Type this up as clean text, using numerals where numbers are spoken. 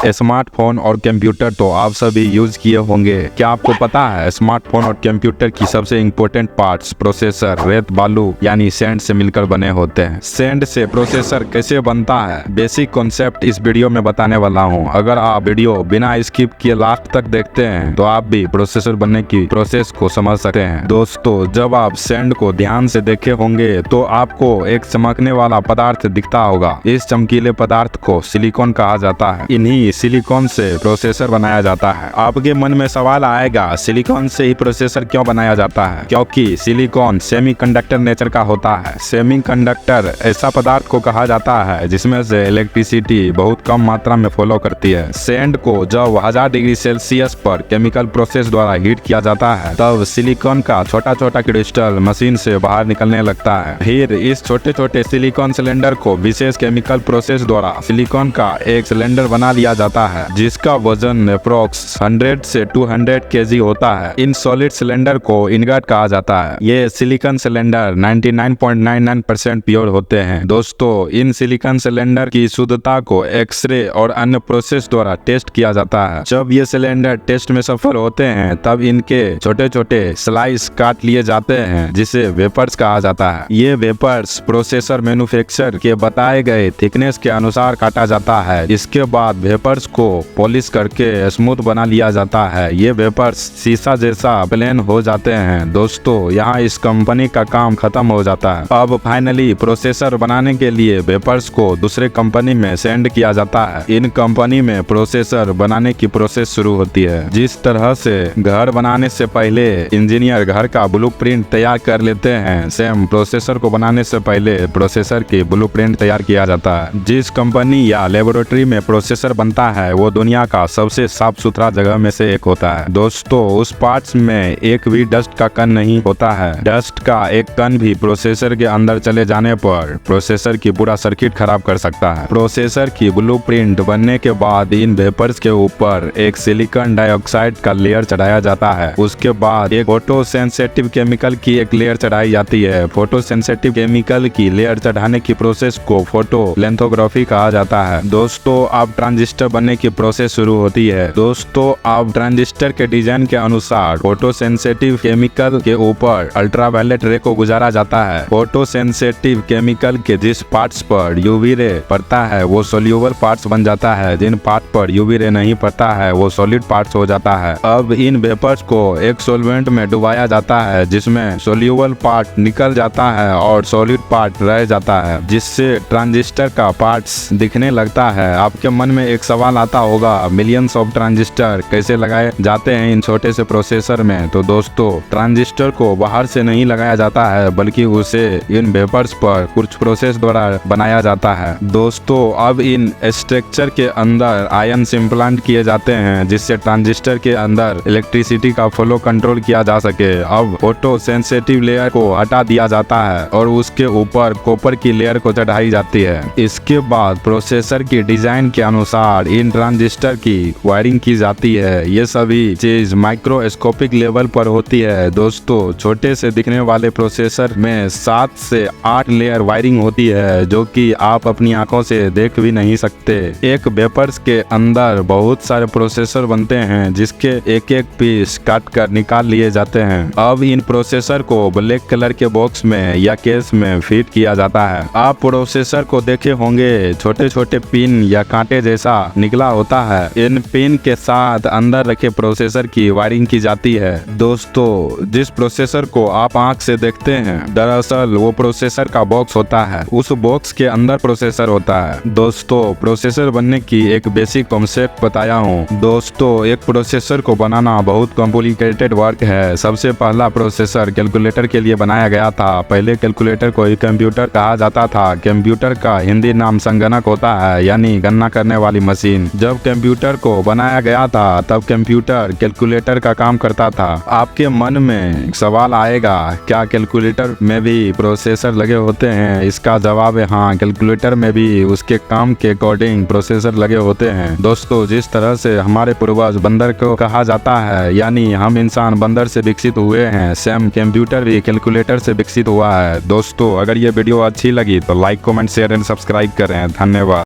Smartphone और computer तो आप सभी यूज किए होंगे। क्या आपको पता है स्मार्टफोन और कंप्यूटर की सबसे इम्पोर्टेंट पार्ट्स प्रोसेसर, रेत, बालू यानी सैंड से मिलकर बने होते हैं। सैंड से प्रोसेसर कैसे बनता है, बेसिक कॉन्सेप्ट इस वीडियो में बताने वाला हूं। अगर आप वीडियो बिना स्किप किए लास्ट तक देखते हैं तो आप भी प्रोसेसर बनने की प्रोसेस को समझ सकते हैं। दोस्तों, जब आप सैंड को ध्यान से देखे होंगे तो आपको एक चमकने वाला पदार्थ दिखता होगा। इस चमकीले पदार्थ को सिलिकॉन कहा जाता है। इन्हीं सिलिकॉन से प्रोसेसर बनाया जाता है। आपके मन में सवाल आएगा, सिलिकॉन से ही प्रोसेसर क्यों बनाया जाता है? क्योंकि सिलिकॉन सेमीकंडक्टर नेचर का होता है। सेमीकंडक्टर ऐसा पदार्थ को कहा जाता है जिसमें से इलेक्ट्रिसिटी बहुत कम मात्रा में फ्लो करती है। सैंड को जब 1000 डिग्री सेल्सियस पर केमिकल प्रोसेस द्वारा हीट किया जाता है तब सिलिकॉन का छोटा छोटा क्रिस्टल मशीन से बाहर निकलने लगता है। फिर इस छोटे छोटे सिलिकॉन सिलेंडर को विशेष केमिकल प्रोसेस द्वारा सिलिकॉन का एक सिलेंडर बना लिया जाता है जिसका वजन अप्रोक्स 100 से 200 केजी होता है। इन सॉलिड सिलेंडर को इनगोट कहा जाता है। ये सिलिकॉन सिलेंडर 99.99% प्योर होते हैं। दोस्तों, इन सिलिकॉन सिलेंडर की शुद्धता को एक्सरे और अन्य प्रोसेस द्वारा टेस्ट किया जाता है। जब ये सिलेंडर टेस्ट में सफल होते हैं तब इनके छोटे छोटे स्लाइस काट लिए जाते हैं जिसे वेपर्स कहा जाता है। ये वेपर्स प्रोसेसर मैन्युफैक्चर के बताए गए थिकनेस के अनुसार काटा जाता है। इसके बाद वेपर्स को पॉलिश करके स्मूथ बना लिया जाता है। ये वेपर्स शीशा जैसा प्लेन हो जाते हैं। दोस्तों, यहाँ इस कंपनी का काम खत्म हो जाता है। अब फाइनली प्रोसेसर बनाने के लिए वेपर्स को दूसरे कंपनी में सेंड किया जाता है। इन कंपनी में प्रोसेसर बनाने की प्रोसेस शुरू होती है। जिस तरह से घर बनाने से पहले इंजीनियर घर का ब्लूप्रिंट तैयार कर लेते हैं, सेम प्रोसेसर को बनाने से पहले प्रोसेसर की ब्लूप्रिंट तैयार किया जाता है। जिस कंपनी या लेबोरेटरी में प्रोसेसर बनता है वो दुनिया का सबसे साफ सुथरा जगह में से एक होता है। दोस्तों, उस पार्ट्स में एक भी डस्ट का कण नहीं होता है। डस्ट का एक कण भी प्रोसेसर के अंदर चले जाने पर प्रोसेसर की पूरा सर्किट खराब कर सकता है। प्रोसेसर की ब्लूप्रिंट बनने के बाद इन वेपर्स के ऊपर एक सिलिकॉन डाइऑक्साइड का लेयर चढ़ाया जाता है। उसके बाद एक फोटो सेंसिटिव केमिकल की एक लेयर चढ़ाई जाती है। फोटो सेंसिटिव केमिकल की लेयर चढ़ाने की प्रोसेस को फोटो लिथोग्राफी कहा जाता है। दोस्तों, अब ट्रांजिस्टर बनने की प्रोसेस शुरू होती है। दोस्तों, अब ट्रांजिस्टर के डिजाइन के अनुसार फोटो सेंसिटिव केमिकल के ऊपर अल्ट्रावायलेट रे को गुजारा जाता है। फोटो सेंसिटिव केमिकल के जिस पार्ट्स पर यूवी रे पड़ता है वो सोल्यूबल पार्ट्स बन जाता है। जिन पार्ट पर यूवी रे नहीं पड़ता है वो सॉलिड पार्ट्स हो जाता है। अब इन वेपर्स को एक सॉल्वेंट में डुबाया जाता है जिसमें सोल्यूबल पार्ट निकल जाता है और सॉलिड पार्ट रह जाता है, जिससे ट्रांजिस्टर का पार्ट्स दिखने लगता है। आपके मन में एक सवाल आता होगा, मिलियंस ऑफ ट्रांजिस्टर कैसे लगाए जाते हैं इन छोटे से प्रोसेसर में? तो दोस्तों, ट्रांजिस्टर को बाहर से नहीं लगाया जाता है बल्कि उसे इन वेपर्स पर कुछ प्रोसेस द्वारा बनाया जाता है। दोस्तों, अब इन स्ट्रक्चर के अंदर आयन्स इम्प्लांट किए जाते हैं जिससे ट्रांजिस्टर के अंदर इलेक्ट्रिसिटी का फ्लो कंट्रोल किया जा सके। अब फोटो सेंसिटिव लेयर को हटा दिया जाता है और उसके ऊपर कॉपर की लेयर को चढ़ाई जाती है। इसके बाद प्रोसेसर की डिजाइन के अनुसार इन ट्रांजिस्टर की वायरिंग की जाती है। ये सभी चीज माइक्रोस्कोपिक लेवल पर होती है। दोस्तों, छोटे से दिखने वाले प्रोसेसर में 7 से 8 लेयर वायरिंग होती है जो कि आप अपनी आंखों से देख भी नहीं सकते। एक वेपर्स के अंदर बहुत सारे प्रोसेसर बनते हैं जिसके एक एक पीस काट कर निकाल लिए जाते हैं। अब इन प्रोसेसर को ब्लैक कलर के बॉक्स में या केस में फिट किया जाता है। आप प्रोसेसर को देखे होंगे, छोटे छोटे पिन या कांटे जैसा निकला होता है। इन पिन के साथ अंदर रखे प्रोसेसर की वायरिंग की जाती है। दोस्तों, जिस प्रोसेसर को आप आंख से देखते हैं दरअसल वो प्रोसेसर का बॉक्स होता है। उस बॉक्स के अंदर प्रोसेसर होता है। दोस्तों, प्रोसेसर बनने की एक बेसिक कॉन्सेप्ट बताया हूँ। दोस्तों, एक प्रोसेसर को बनाना बहुत कॉम्प्लिकेटेड वर्क है। सबसे पहला प्रोसेसर कैलकुलेटर के लिए बनाया गया था। पहले कैलकुलेटर को कंप्यूटर कहा जाता था। कंप्यूटर का हिंदी नाम संगणक होता है, यानी गणना करने वाली मशीन। जब कंप्यूटर को बनाया गया था तब कंप्यूटर कैलकुलेटर का काम करता था। आपके मन में सवाल आएगा, क्या कैलकुलेटर में भी प्रोसेसर लगे होते हैं? इसका जवाब है हाँ, कैलकुलेटर में भी उसके काम के अकॉर्डिंग प्रोसेसर लगे होते हैं। दोस्तों, जिस तरह से हमारे पूर्वज बंदर को कहा जाता है, यानी हम इंसान बंदर से विकसित हुए हैं, सेम कंप्यूटर भी कैलकुलेटर से विकसित हुआ है। दोस्तों, अगर ये वीडियो अच्छी लगी तो like, comment, share and subscribe करें। धन्यवाद।